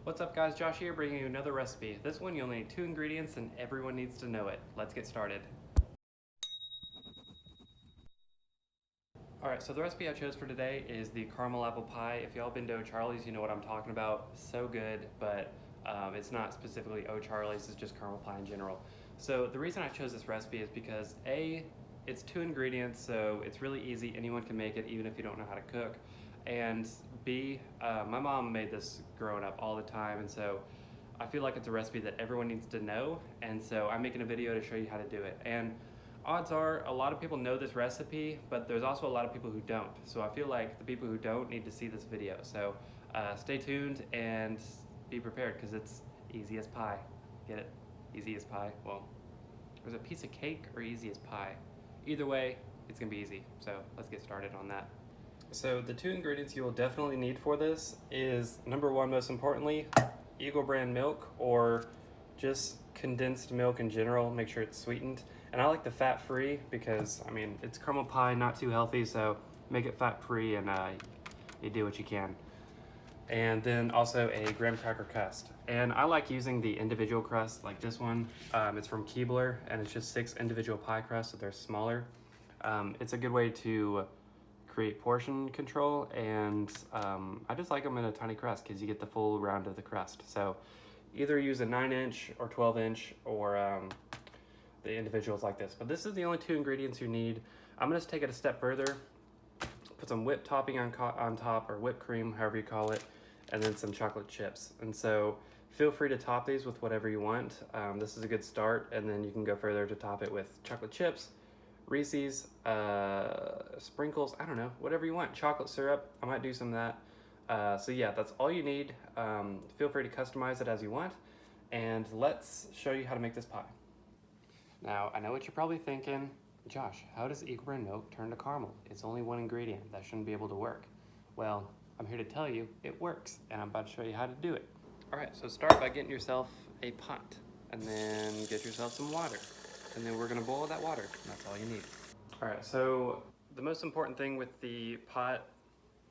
What's up guys, Josh here bringing you another recipe. This one you only need 2 ingredients and everyone needs to know it. Let's get started. Alright, so the recipe I chose for today is the caramel apple pie. If y'all been to O'Charlie's, you know what I'm talking about. So good, but it's not specifically O'Charlie's, it's just caramel pie in general. So the reason I chose this recipe is because A, it's 2 ingredients, so it's really easy. Anyone can make it even if you don't know how to cook. And B, my mom made this growing up all the time, and so I feel like it's a recipe that everyone needs to know, and so I'm making a video to show you how to do it. And odds are a lot of people know this recipe, but there's also a lot of people who don't. So I feel like the people who don't need to see this video. So stay tuned and be prepared because it's easy as pie. Get it? Easy as pie. Well, was it a piece of cake or easy as pie? Either way, it's gonna be easy. So let's get started on that. So the 2 ingredients you will definitely need for this is, number 1, most importantly, Eagle brand milk or just condensed milk in general. Make sure it's sweetened. And I like the fat-free because, I mean, it's caramel pie, not too healthy, so make it fat-free and you do what you can. And then also a graham cracker crust. And I like using the individual crust like this one. It's from Keebler and it's just 6 individual pie crusts, so they're smaller. It's a good way to create portion control, and I just like them in a tiny crust because you get the full round of the crust. So either use a 9-inch or 12-inch or the individuals like this. But this is the only 2 ingredients you need. I'm gonna just take it a step further, put some whipped topping on top, or whipped cream, however you call it, and then some chocolate chips. And so feel free to top these with whatever you want. This is a good start, and then you can go further to top it with chocolate chips, Reese's, sprinkles, I don't know, whatever you want. Chocolate syrup, I might do some of that. So yeah, that's all you need. Feel free to customize it as you want. And let's show you how to make this pie. Now, I know what you're probably thinking, Josh, how does Eagle brand milk turn to caramel? It's only 1 ingredient, that shouldn't be able to work. Well, I'm here to tell you it works, and I'm about to show you how to do it. All right, so start by getting yourself a pot, and then get yourself some water. And then we're gonna boil that water. That's all you need. All right, so the most important thing with the pot,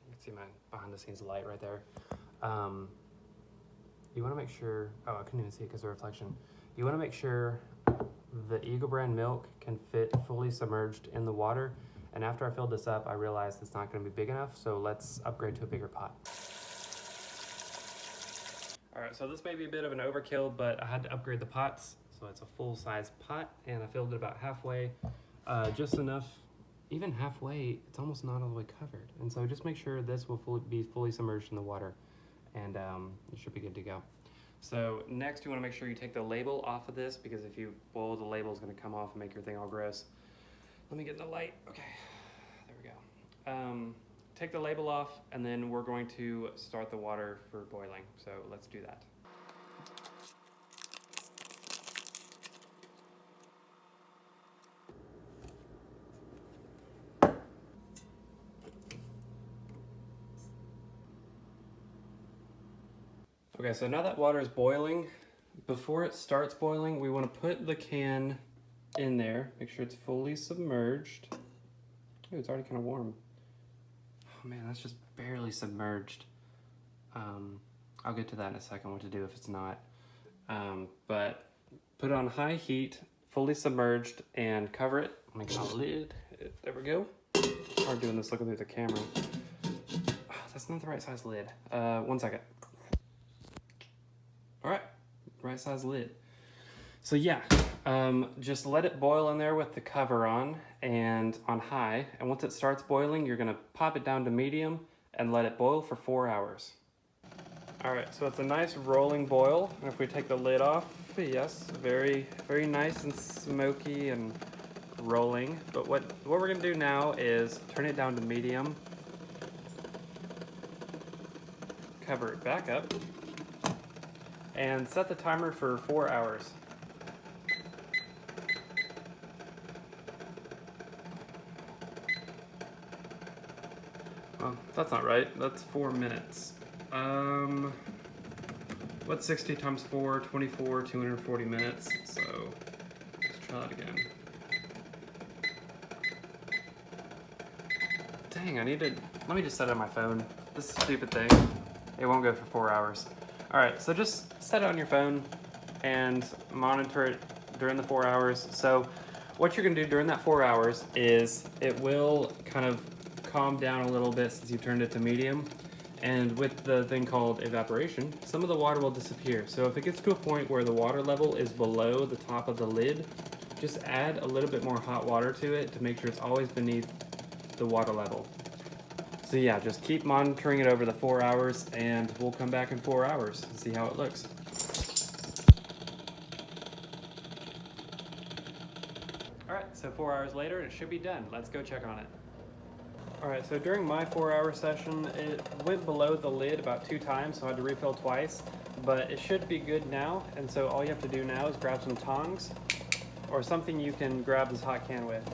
you can see my behind the scenes light right there. You wanna make sure, oh, I couldn't even see it because of the reflection. You wanna make sure the Eagle brand milk can fit fully submerged in the water. And after I filled this up, I realized it's not gonna be big enough, so let's upgrade to a bigger pot. All right, so this may be a bit of an overkill, but I had to upgrade the pots. So it's a full-size pot, and I filled it about halfway, just enough. Even halfway, it's almost not all the way covered. And so just make sure this will be fully submerged in the water, and it should be good to go. So next, you want to make sure you take the label off of this, because if you boil, the label is going to come off and make your thing all gross. Let me get the light. Okay, there we go. Take the label off, and then we're going to start the water for boiling. So let's do that. Okay, so now that water is boiling, before it starts boiling, we want to put the can in there. Make sure it's fully submerged. Ooh, it's already kind of warm. Oh man, that's just barely submerged. I'll get to that in a second, what to do if it's not. But put it on high heat, fully submerged, and cover it. Make it a lid. There we go. It's hard doing this looking through the camera. Oh, that's not the right size lid. 1 second. All right, right size lid. So yeah, just let it boil in there with the cover on and on high. And once it starts boiling, you're gonna pop it down to medium and let it boil for 4 hours. All right, so it's a nice rolling boil. And if we take the lid off, yes, very, very nice and smoky and rolling. But what we're gonna do now is turn it down to medium, cover it back up, and set the timer for 4 hours. Well, that's not right. That's 4 minutes. What's 60 times 4? 24, 240 minutes. So let's try that again. Dang, let me just set it on my phone. This stupid thing. It won't go for 4 hours. All right, so just set it on your phone and monitor it during the 4 hours. So what you're gonna do during that 4 hours is it will kind of calm down a little bit since you turned it to medium. And with the thing called evaporation, some of the water will disappear. So if it gets to a point where the water level is below the top of the lid, just add a little bit more hot water to it to make sure it's always beneath the water level. So yeah, just keep monitoring it over the 4 hours and we'll come back in 4 hours and see how it looks. All right, so 4 hours later, it should be done. Let's go check on it. All right, so during my 4-hour session, it went below the lid about 2 times, so I had to refill twice, but it should be good now. And so all you have to do now is grab some tongs or something you can grab this hot can with.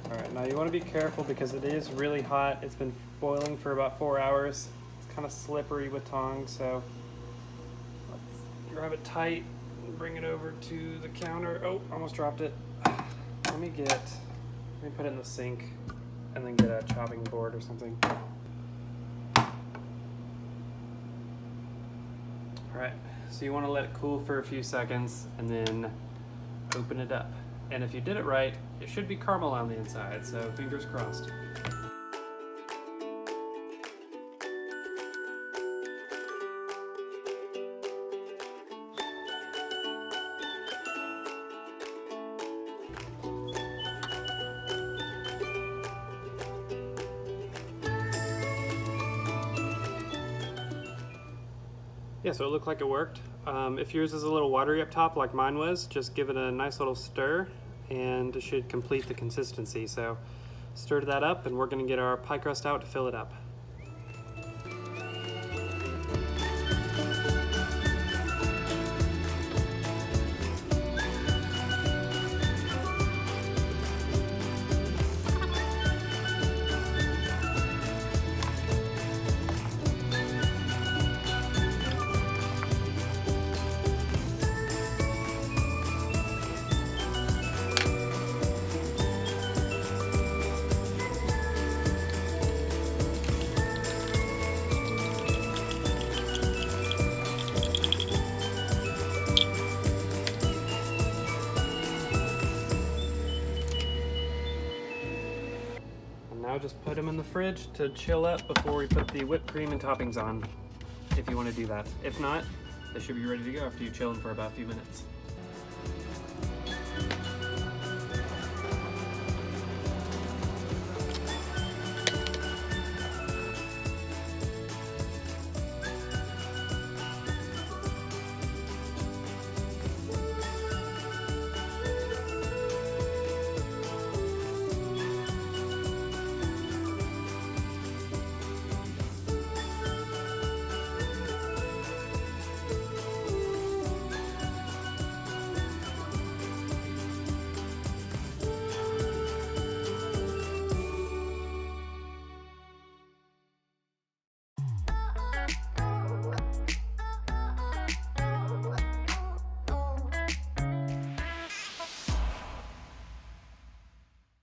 All right, now you want to be careful because it is really hot. It's been boiling for about 4 hours. It's kind of slippery with tongs, so let's grab it tight and bring it over to the counter. Oh, almost dropped it. Let me put it in the sink and then get a chopping board or something. All right, so you want to let it cool for a few seconds and then open it up. And if you did it right, it should be caramel on the inside, so fingers crossed. Yeah, so it looked like it worked. If yours is a little watery up top like mine was, just give it a nice little stir and it should complete the consistency. So stir that up and we're gonna get our pie crust out to fill it up. Now just put them in the fridge to chill up before we put the whipped cream and toppings on, if you want to do that. If not, they should be ready to go after you chill them for about a few minutes.